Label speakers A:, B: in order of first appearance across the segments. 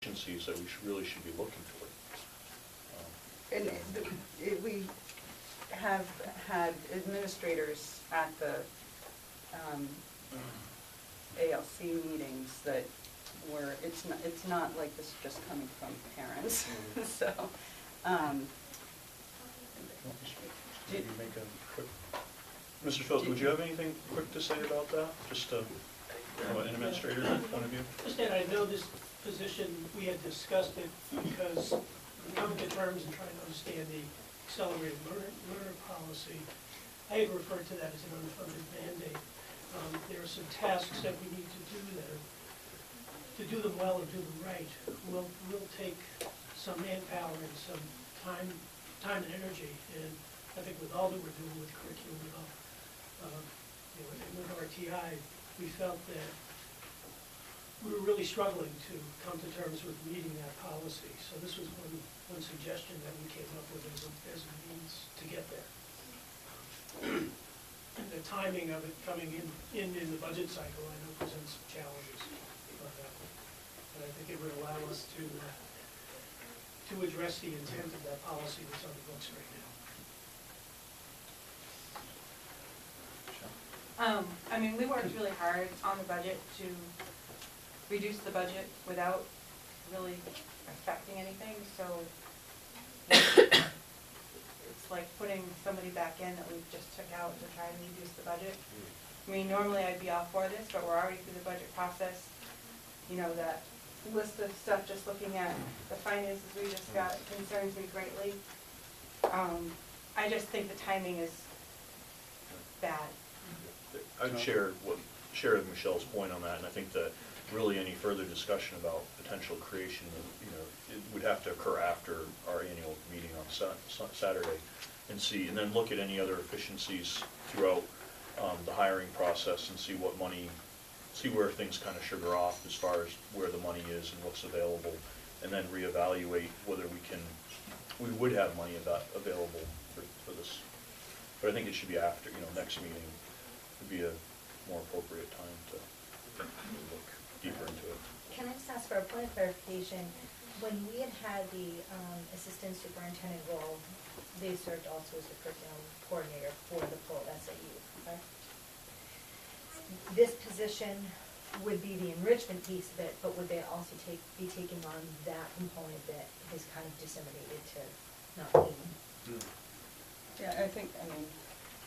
A: efficiencies that we really should be looking for.
B: And we have had administrators at the ALC meetings that were, it's not like this just coming from parents. So,
A: maybe make a quick, Mr. Phillips, would you have anything quick to say about that, just from an administrator point of view?
C: Just that I know this position, we had discussed it because coming to terms and trying to understand the accelerated learner policy, I had referred to that as an unfunded mandate. There are some tasks that we need to do that are, to do them well and do them right, will take some manpower and some time and energy. And I think with all that we're doing with curriculum and all, and with RTI, we felt that we were really struggling to come to terms with meeting that policy. So this was one suggestion that we came up with as a means to get there. And the timing of it coming in the budget cycle, I know, presents some challenges. But I think it would allow us to address the intent of that policy that's on the books right
D: now. I mean, we worked really hard on the budget to reduce the budget without really affecting anything. So it's like putting somebody back in that we just took out to try and reduce the budget. I mean, normally I'd be all for this, but we're already through the budget process. You know, that list of stuff, just looking at the finances we just got, concerns me greatly. I just think the timing is bad.
A: I'd share Michelle's point on that, and I think that really any further discussion about potential creation, it would have to occur after our annual meeting on Saturday, and then look at any other efficiencies throughout the hiring process and see where things kind of sugar off as far as where the money is and what's available, and then reevaluate whether we would have money available for this. But I think it should be after, next meeting would be a more appropriate time to look deeper into it.
E: Can I just ask for a point of clarification? When we had the assistant superintendent role, they served also as the curriculum coordinator for the full SAU, right? This position would be the enrichment piece of it, but would they also be taking on that component that has kind of disseminated to not me?
B: yeah, I think,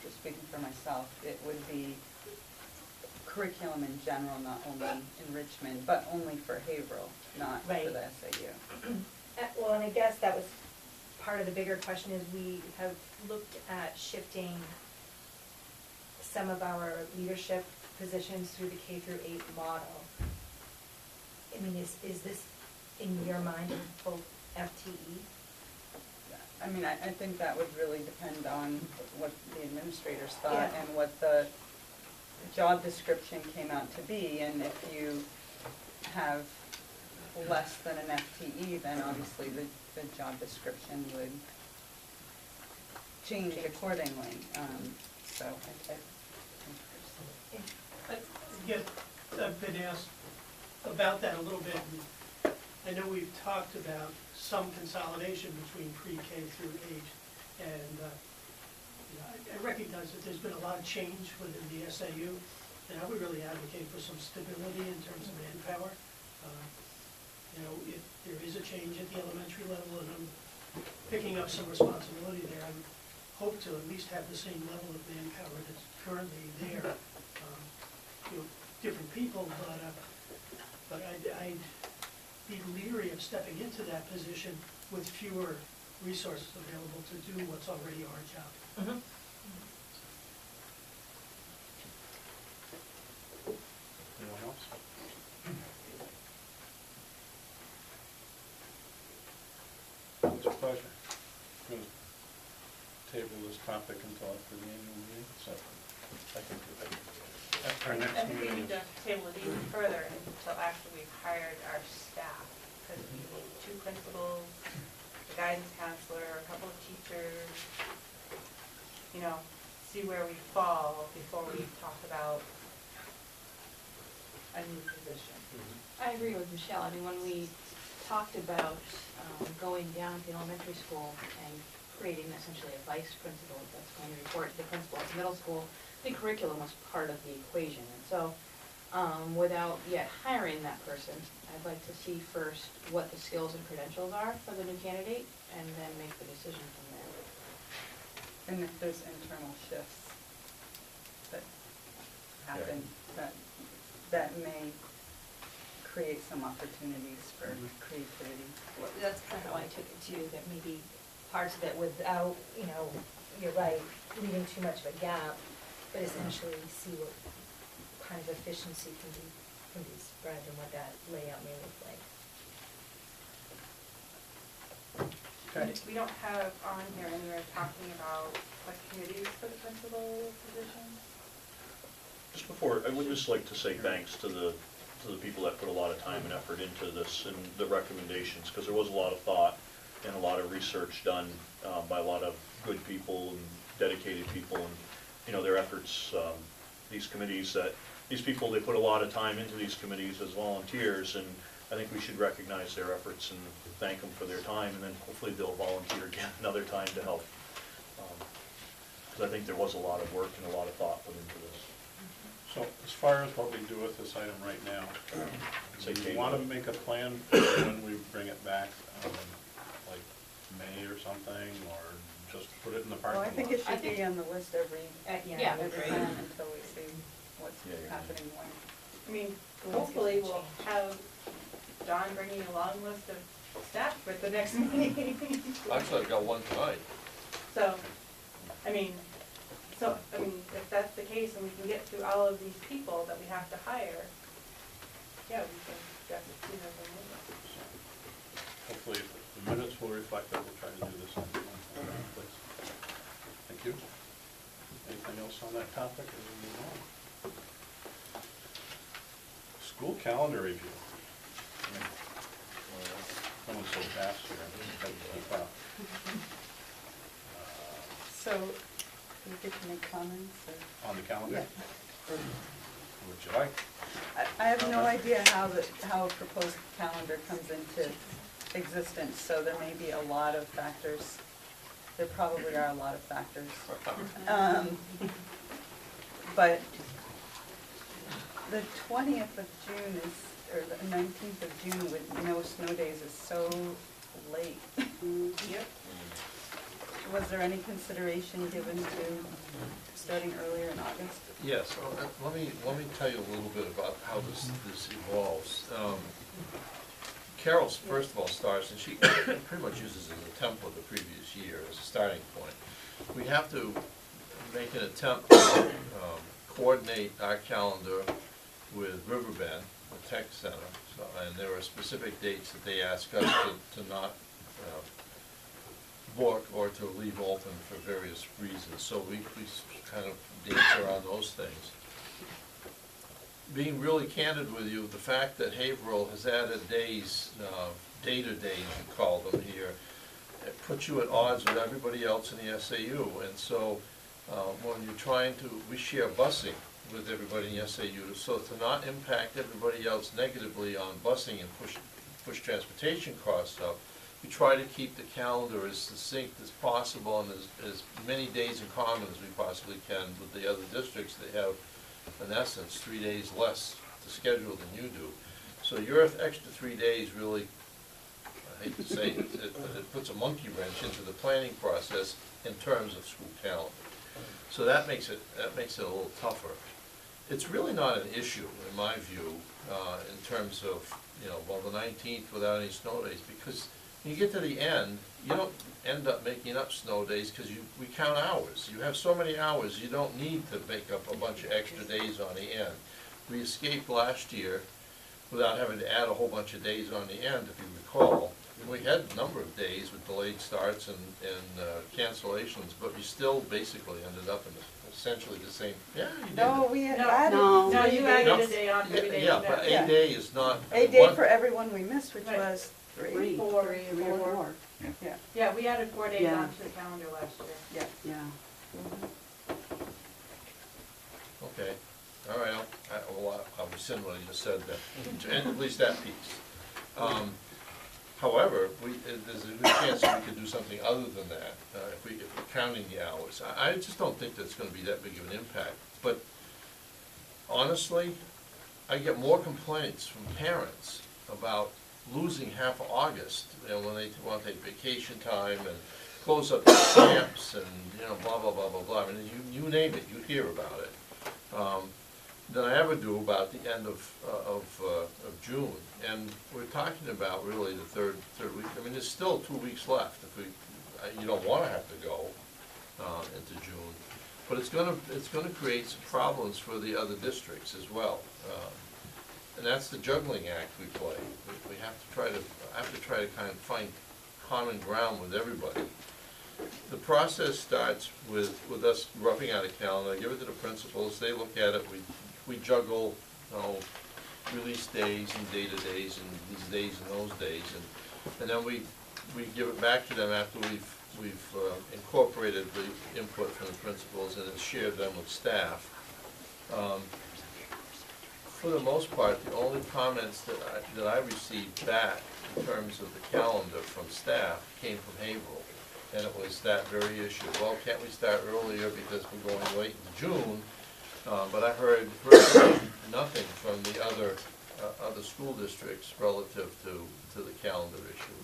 B: just speaking for myself, it would be curriculum in general, not only enrichment, but only for Haverhill, not
E: right.
B: for the SAU.
E: Well, and I guess that was part of the bigger question is we have looked at shifting some of our leadership positions through the K-8 model. I mean, is this, in your mind, a full FTE?
B: I think that would really depend on what the administrators thought
E: Yeah.
B: and what the job description came out to be. And if you have less than an FTE, then obviously the job description would change accordingly. So I
C: I've been asked about that a little bit. And I know we've talked about some consolidation between pre-K through 8, and I recognize that there's been a lot of change within the SAU, and I would really advocate for some stability in terms of manpower. If there is a change at the elementary level and I'm picking up some responsibility there, I would hope to at least have the same level of manpower that's currently there. Different people, but I'd be leery of stepping into that position with fewer resources available to do what's already our job.
E: Mm-hmm.
F: Anyone else? It's a pleasure. I'm going to table this topic until after the annual meeting. So I think our next
D: I think we
F: meeting
D: need to table it even further until after we've hired our staff, because we need 2 principals, a guidance counselor, a couple of teachers, see where we fall before we talk about a new position.
G: I agree with Michelle. When we talked about going down to elementary school and creating essentially a vice principal that's going to report to the principal at the middle school. The curriculum was part of the equation, and so without yet hiring that person, I'd like to see first what the skills and credentials are for the new candidate, and then make the decision from there.
B: And if there's internal shifts that happen, that may create some opportunities for creativity.
E: Well, that's kind of how I took it too, that maybe parts of it without, you're right, leaving too much of a gap, but essentially see what kind of efficiency can be spread and what that layout may look like.
F: Okay.
D: We don't have on here anywhere talking about like committees for the principal position.
A: Just before, I would just like to say thanks to the people that put a lot of time and effort into this and the recommendations, because there was a lot of thought and a lot of research done by a lot of good people and dedicated people, and their efforts, these committees, these people, they put a lot of time into these committees as volunteers, and I think we should recognize their efforts and thank them for their time, and then hopefully they'll volunteer again another time to help. Because I think there was a lot of work and a lot of thought put into this.
F: So as far as what we do with this item right now,
A: Say
F: do you
A: table
F: want to
A: it.
F: make a plan for when we bring it back, like May or something, or just put it in the parking
B: Well,
F: lot?
B: I think it should be on the list every
G: Yeah.
B: time until we see what's
A: Yeah.
B: happening when.
D: I mean, hopefully we'll have John bringing a long list of staff for the next meeting.
H: Actually, I got one tonight.
D: So, I mean, if that's the case and we can get through all of these people that we have to hire, yeah, we can get it sooner than later.
F: Hopefully, the minutes will reflect that we'll try to do this in one place. Thank you. Anything else on that topic as we move on? School calendar review. Going so fast here, I just had to keep up.
B: So, do you get to make comments or?
F: On the calendar?
B: Yeah.
F: Would you like?
B: I have no idea how a proposed calendar comes into existence, so there may be a lot of factors. There probably are a lot of factors. But the 20th of June or the 19th of June with no snow days is so late.
D: Yep.
B: Was there any consideration given to starting earlier in August?
H: Yes, let me tell you a little bit about how this evolves. Carol's, first of all, starts, and she pretty much uses as a template the previous year as a starting point. We have to make an attempt to coordinate our calendar with Riverbend, the tech center, and there are specific dates that they ask us to not book or to leave open for various reasons. So we kind of dance around those things. Being really candid with you, the fact that Haverhill has added days, data days we call them here, it puts you at odds with everybody else in the SAU. And so when you're trying to, we share busing with everybody in the SAU, so to not impact everybody else negatively on busing and push transportation costs up, we try to keep the calendar as succinct as possible and as many days in common as we possibly can with the other districts. They have, in essence, 3 days less to schedule than you do. So your extra 3 days really, I hate to say it, it puts a monkey wrench into the planning process in terms of school calendar. So that makes it a little tougher. It's really not an issue, in my view, in terms of, well, the 19th without any snow days, because when you get to the end, you don't end up making up snow days because we count hours. You have so many hours, you don't need to make up a bunch of extra days on the end. We escaped last year without having to add a whole bunch of days on the end, if you recall. We had a number of days with delayed starts and cancellations, but we still basically ended up in essentially the same, yeah, you did.
B: No, we had added.
D: No, you added
H: No.
D: a day on every day.
H: Yeah, but a day is not.
B: A day
H: one-
B: for everyone we missed, which
D: Right.
B: was three.
D: Four.
B: Three or four. Yeah,
D: Yeah, we added 4 days
I: Yeah.
D: onto the calendar last year.
B: yeah.
I: Yeah.
H: Okay, all right, I'll rescind what I just said then, and at least that piece. there's a good chance that we could do something other than that, if we're counting the hours. I just don't think that's gonna be that big of an impact. But honestly, I get more complaints from parents about losing half of August, when they want to take vacation time and close up their camps and, blah, blah, blah, blah, blah. I mean, you name it, you hear about it. Than I ever do about the end of June. And we're talking about really the third week. I mean, there's still 2 weeks left. You don't want to have to go into June. But it's gonna create some problems for the other districts as well. And that's the juggling act we play. We have to try to kind of find common ground with everybody. The process starts with us roughing out a calendar, give it to the principals, they look at it, we juggle, release days and data days and these days and those days, and then we give it back to them after we've incorporated the input from the principals and then shared them with staff. For the most part, the only comments that I received back in terms of the calendar from staff came from Haverhill. And it was that very issue. Well, can't we start earlier because we're going late into June? But I heard nothing from the other school districts relative to the calendar issue.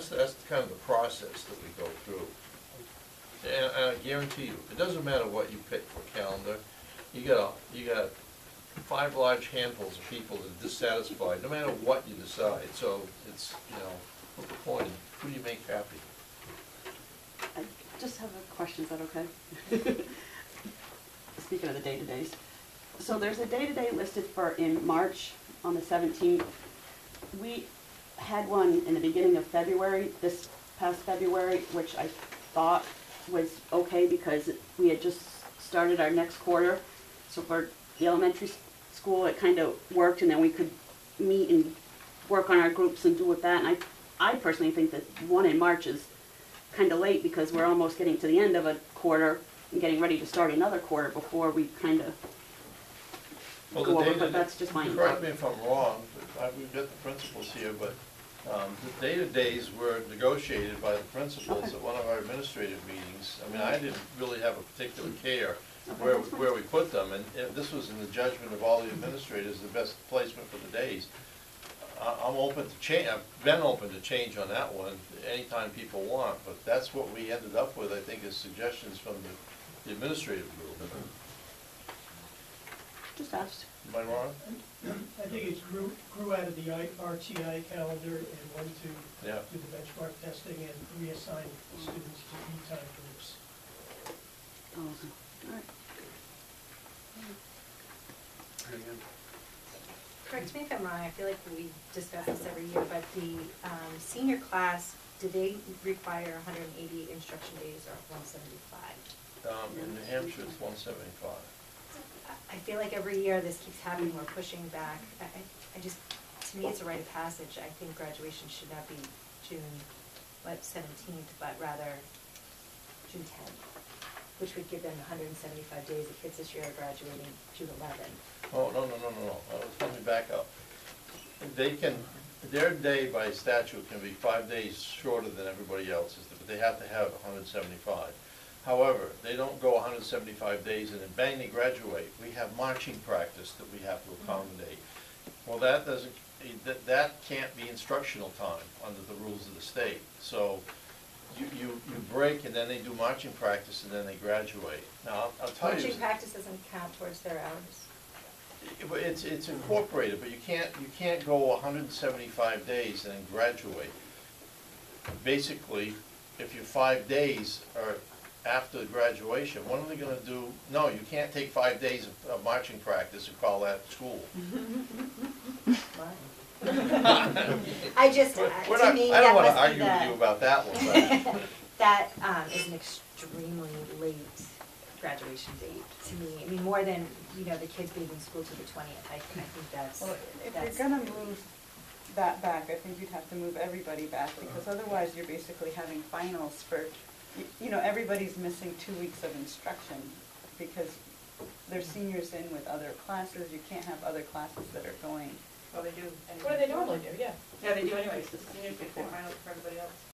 H: That's kind of the process that we go through. And I guarantee you, it doesn't matter what you pick for calendar. You got 5 large handfuls of people that are dissatisfied, no matter what you decide. So it's, flip a coin, who do you make happy?
I: I just have a question, is that okay? Speaking of the day-to-days. So there's a day-to-day listed for in March on the 17th. We had one in the beginning of February, this past February, which I thought was okay because we had just started our next quarter. So for the elementary school, it kind of worked, and then we could meet and work on our groups and do with that. And I personally think that one in March is kind of late because we're almost getting to the end of a quarter and getting ready to start another quarter before we kind of go over, but that's just my input.
H: Correct me if I'm wrong, but we've got the principals here, but the data-days were negotiated by the principals at one of our administrative meetings. I mean, I didn't really have a particular care where we put them, and this was in the judgment of all the administrators, the best placement for the days. I'm open to change. I've been open to change on that one anytime people want, but that's what we ended up with, I think, is suggestions from the administrative group.
I: Just asked.
H: Am I wrong?
C: I think it grew out of the RTI calendar and went to do the benchmark testing and reassign students to E-time groups.
I: Oh, okay. All right.
E: Correct me if I'm wrong, I feel like we discuss this every year, but the senior class, do they require 180 instruction days or 175?
H: In New Hampshire, it's 175.
E: I feel like every year this keeps happening, we're pushing back. I just, to me, it's a rite of passage. I think graduation should not be June 17th, but rather June 10th, which would give them 175 days. The kids this year are graduating June 11th.
H: Oh, no. Let me back up. Their day by statute can be 5 days shorter than everybody else's, but they have to have 175. However, they don't go 175 days and then bang, they graduate. We have marching practice that we have to accommodate. Well, that can't be instructional time under the rules of the state. So you break and then they do marching practice and then they graduate. Now, I'll tell you.
E: Marching practice doesn't count towards their hours.
H: It's incorporated, but you can't go 175 days and then graduate. Basically, if your 5 days are after graduation, what are they going to do? No, you can't take 5 days of marching practice and call that school.
E: I just, to me,
H: I don't
E: that
H: want to
E: must
H: argue
E: be
H: with you about that one. But
E: that is an extremely late graduation date to me. I mean, more than, the kids being in school to the 20th. I think that's.
B: Well, if you're gonna move that back, I think you'd have to move everybody back, because otherwise you're basically having finals for, everybody's missing 2 weeks of instruction, because there's seniors in with other classes, you can't have other classes that are going.
D: Well, they do.
G: What do they normally do, yeah?
D: Yeah, they do anyways, the seniors get their finals for everybody else.